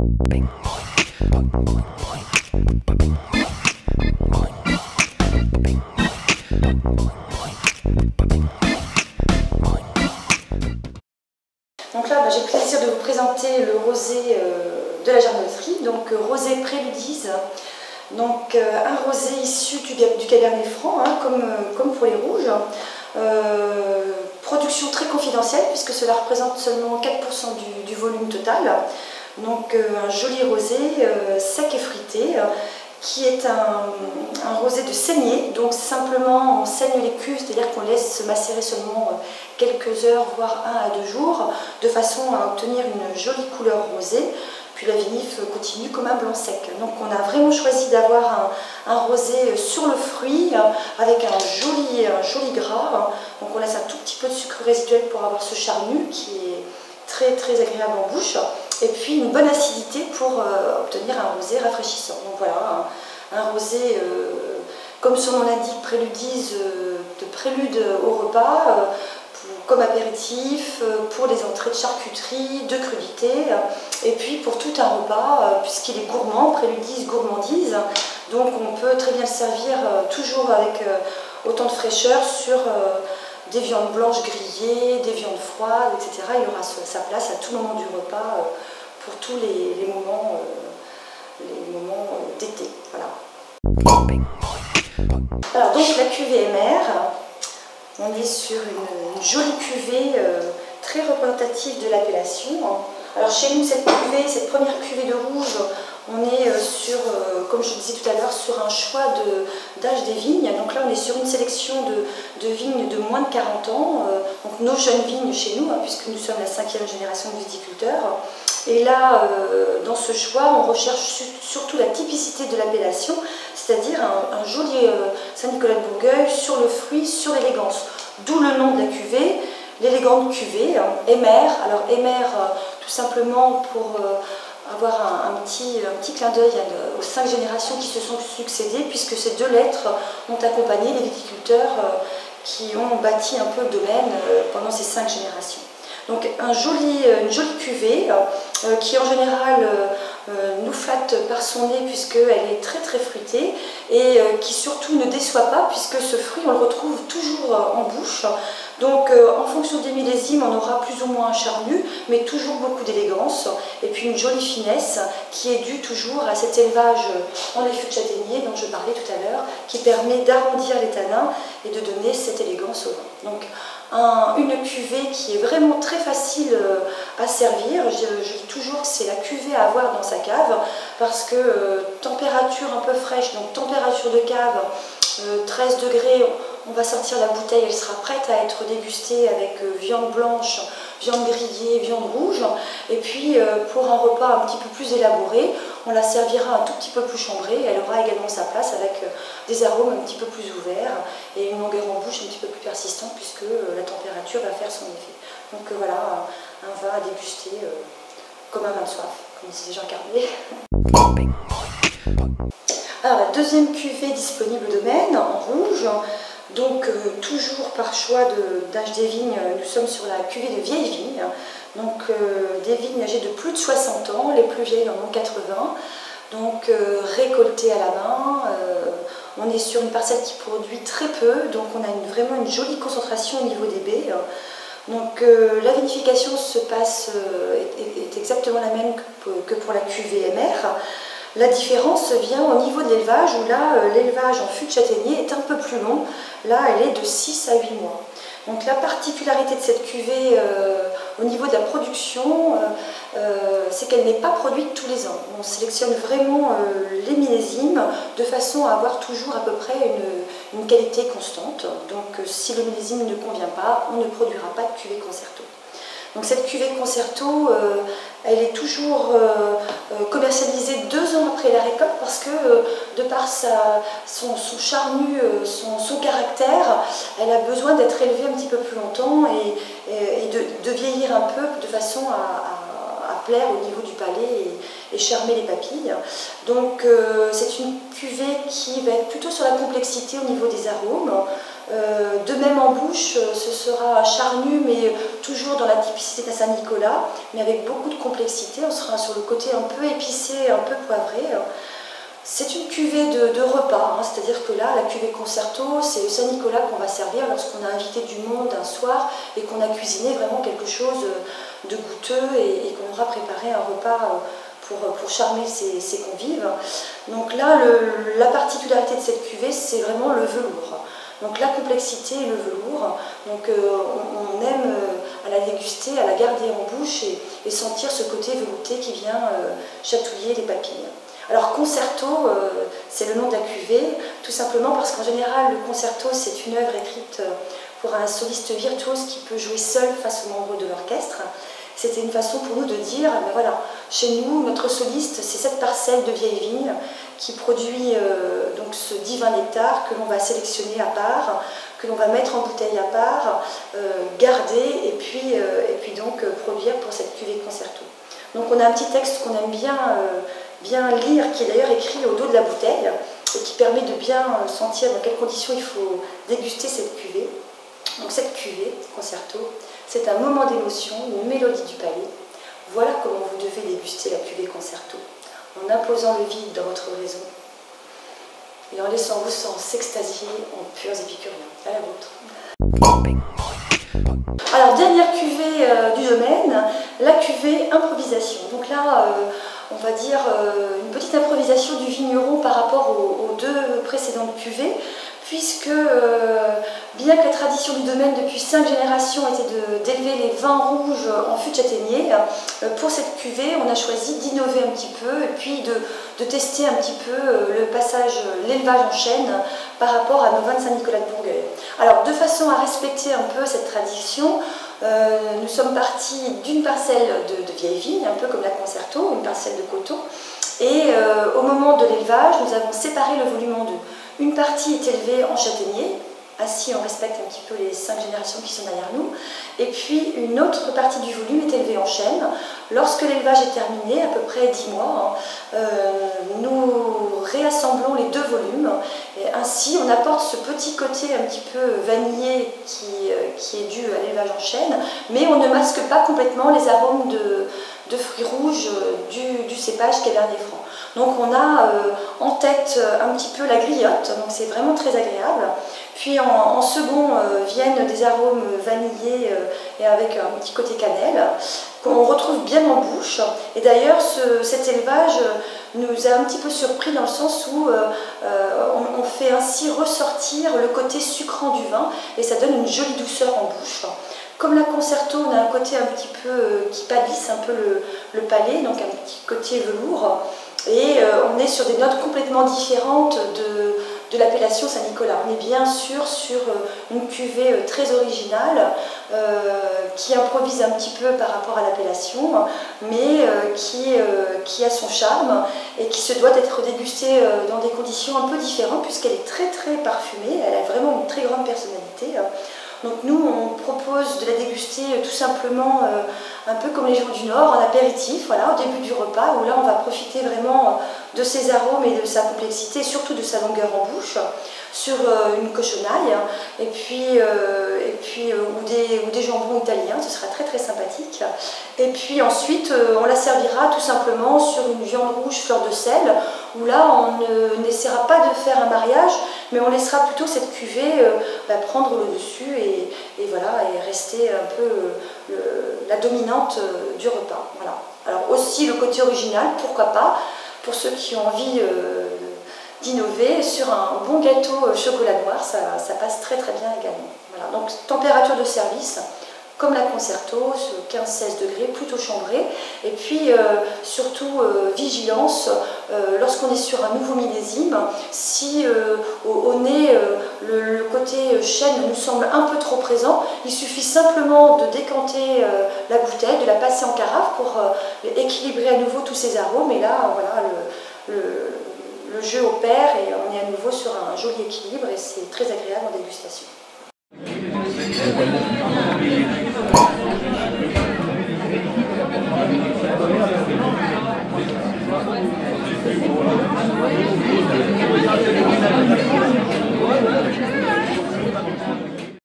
Donc là, j'ai le plaisir de vous présenter le rosé de la Germollerie, donc rosé Préludise. Donc un rosé issu du Cabernet Franc, hein, comme pour les rouges. Production très confidentielle puisque cela représente seulement 4% du volume total. Donc un joli rosé sec et fruité qui est un rosé de saignée. Donc simplement on saigne les cuves, c'est-à-dire qu'on laisse macérer seulement quelques heures, voire 1 à 2 jours, de façon à obtenir une jolie couleur rosée. Puis la vinif continue comme un blanc sec. Donc on a vraiment choisi d'avoir un rosé sur le fruit avec un joli gras. Donc on laisse un tout petit peu de sucre résiduel pour avoir ce charnu qui est très très agréable en bouche. Et puis une bonne acidité pour obtenir un rosé rafraîchissant. Donc voilà, un rosé comme son nom l'indique, Préludise, de prélude au repas. Comme apéritif, pour les entrées de charcuterie, de crudité, et puis pour tout un repas, puisqu'il est gourmand, Préludise, gourmandise, donc on peut très bien le servir toujours avec autant de fraîcheur sur des viandes blanches grillées, des viandes froides, etc. Il aura sa place à tout moment du repas pour tous les moments d'été. Voilà. Alors donc la cuvée MR. On est sur une jolie cuvée très représentative de l'appellation. Alors chez nous, cette première cuvée de rouge, on est sur, comme je disais tout à l'heure, sur un choix d'âge des vignes. Donc là, on est sur une sélection de vignes de moins de 40 ans, donc nos jeunes vignes chez nous, puisque nous sommes la 5e génération de viticulteurs. Et là, dans ce choix, on recherche surtout la typicité de l'appellation, c'est-à-dire un joli Saint-Nicolas de Bourgueil sur le fruit, sur l'élégance. D'où le nom de la cuvée, l'élégante cuvée, MR. Alors MR, tout simplement pour avoir un petit clin d'œil aux 5 générations qui se sont succédées, puisque ces 2 lettres ont accompagné les viticulteurs qui ont bâti un peu le domaine pendant ces 5 générations. Donc une jolie cuvée qui en général nous flatte par son nez puisqu'elle est très très fruitée et qui surtout ne déçoit pas puisque ce fruit on le retrouve toujours en bouche. Donc en fonction des millésimes on aura plus ou moins un charnu mais toujours beaucoup d'élégance et puis une jolie finesse qui est due toujours à cet élevage en les fûts de châtaignier dont je parlais tout à l'heure qui permet d'arrondir les tanins et de donner cette élégance au vin. Donc une cuvée qui est vraiment très facile à servir. Je dis toujours que c'est la cuvée à avoir dans sa cave parce que température un peu fraîche, donc température de cave, 13 degrés, on va sortir la bouteille, elle sera prête à être dégustée avec viande blanche, viande grillée, viande rouge. Et puis pour un repas un petit peu plus élaboré, on la servira un tout petit peu plus chambrée. Elle aura également sa place avec des arômes un petit peu plus ouverts et une longueur en bouche un petit peu plus persistante puisque la température va faire son effet. Donc voilà, un vin à déguster comme un vin de soif, comme disait Jean Carnier. Alors la deuxième cuvée disponible au domaine, en rouge. Donc toujours par choix d'âge des vignes, nous sommes sur la cuvée de vieilles vignes. Donc des vignes âgées de plus de 60 ans, les plus vieilles en ont 80. Donc récoltées à la main. On est sur une parcelle qui produit très peu, donc on a vraiment une jolie concentration au niveau des baies. Donc la vinification est exactement la même que pour la cuvée MR. La différence vient au niveau de l'élevage, où là, l'élevage en fût de châtaignier est un peu plus long. Là, elle est de 6 à 8 mois. Donc la particularité de cette cuvée au niveau de la production, c'est qu'elle n'est pas produite tous les ans. On sélectionne vraiment les millésimes de façon à avoir toujours à peu près une qualité constante. Donc si le millésime ne convient pas, on ne produira pas de cuvée concerto. Donc cette cuvée concerto, elle est toujours commercialisée 2 ans après la récolte parce que de par son charnu, son caractère, elle a besoin d'être élevée un petit peu plus longtemps et de vieillir un peu de façon à plaire au niveau du palais et charmer les papilles. Donc c'est une cuvée qui va être plutôt sur la complexité au niveau des arômes. De même en bouche, ce sera un charnu, mais toujours dans la typicité d'un Saint-Nicolas, mais avec beaucoup de complexité. On sera sur le côté un peu épicé, un peu poivré. C'est une cuvée de repas, hein, c'est-à-dire que là, la cuvée concerto, c'est le Saint-Nicolas qu'on va servir lorsqu'on a invité du monde un soir et qu'on a cuisiné vraiment quelque chose de goûteux et qu'on aura préparé un repas pour charmer ses convives. Donc là, la particularité de cette cuvée, c'est vraiment le velours. Donc la complexité et le velours. Donc on aime à la déguster, à la garder en bouche et sentir ce côté velouté qui vient chatouiller les papilles. Alors concerto, c'est le nom de la cuvée, tout simplement parce qu'en général, le concerto, c'est une œuvre écrite pour un soliste virtuose qui peut jouer seul face aux membres de l'orchestre. C'était une façon pour nous de dire, ben voilà, chez nous, notre soliste, c'est cette parcelle de vieille vigne qui produit donc ce divin nectar que l'on va sélectionner à part, que l'on va mettre en bouteille à part, garder et puis donc produire pour cette cuvée concerto. Donc on a un petit texte qu'on aime bien lire, qui est d'ailleurs écrit au dos de la bouteille et qui permet de bien sentir dans quelles conditions il faut déguster cette cuvée. Donc cette cuvée concerto, c'est un moment d'émotion, une mélodie du palais. Voilà comment vous devez déguster la cuvée concerto, en imposant le vide dans votre raison et en laissant vos sens s'extasier en purs épicuriens. À la vôtre. Alors, dernière cuvée du domaine, la cuvée improvisation. Donc là, on va dire une petite improvisation du vigneron par rapport aux deux précédentes cuvées, puisque bien que la tradition du domaine depuis 5 générations était d'élever les vins rouges en fût de châtaignier, pour cette cuvée, on a choisi d'innover un petit peu et puis de tester un petit peu le passage, l'élevage en chêne par rapport à nos vins de Saint-Nicolas de Bourgueil. Alors, de façon à respecter un peu cette tradition, nous sommes partis d'une parcelle de vieille vigne, un peu comme la concerto, une parcelle de coteaux, et au moment de l'élevage, nous avons séparé le volume en deux. Une partie est élevée en châtaignier, ainsi on respecte un petit peu les 5 générations qui sont derrière nous, et puis une autre partie du volume est élevée en chêne. Lorsque l'élevage est terminé, à peu près 10 mois, nous réassemblons les deux volumes, et ainsi on apporte ce petit côté un petit peu vanillé qui est dû à l'élevage en chêne, mais on ne masque pas complètement les arômes de fruits rouges du cépage Cabernet Franc. Donc on a en tête un petit peu la griotte, donc c'est vraiment très agréable. Puis en second viennent des arômes vanillés et avec un petit côté cannelle qu'on retrouve bien en bouche. Et d'ailleurs cet élevage nous a un petit peu surpris dans le sens où on fait ainsi ressortir le côté sucrant du vin et ça donne une jolie douceur en bouche. Comme la concerto, on a un côté un petit peu qui pâlisse un peu le palais, donc un petit côté velours. Et on est sur des notes complètement différentes de l'appellation Saint-Nicolas. On est bien sûr sur une cuvée très originale qui improvise un petit peu par rapport à l'appellation, mais qui a son charme et qui se doit d'être dégustée dans des conditions un peu différentes puisqu'elle est très très parfumée, elle a vraiment une très grande personnalité. Donc nous, on propose de la déguster tout simplement un peu comme les gens du Nord, en apéritif, voilà, au début du repas, où là on va profiter vraiment de ses arômes et de sa complexité, et surtout de sa longueur en bouche, sur une cochonaille, et puis ou des jambons italiens, ce sera très très sympathique. Et puis ensuite, on la servira tout simplement sur une viande rouge fleur de sel, où là on n'essaiera pas de faire un mariage, mais on laissera plutôt cette cuvée prendre le dessus et voilà, et rester un peu la dominante du repas. Voilà. Alors aussi le côté original, pourquoi pas, pour ceux qui ont envie d'innover, sur un bon gâteau chocolat noir, ça passe très très bien également. Voilà. Donc température de service, comme la concerto, 15-16 degrés, plutôt chambré. Et puis surtout vigilance, lorsqu'on est sur un nouveau millésime, si au nez le côté chêne nous semble un peu trop présent, il suffit simplement de décanter la bouteille, de la passer en carafe pour équilibrer à nouveau tous ces arômes. Et là, voilà, le jeu opère et on est à nouveau sur un joli équilibre et c'est très agréable en dégustation.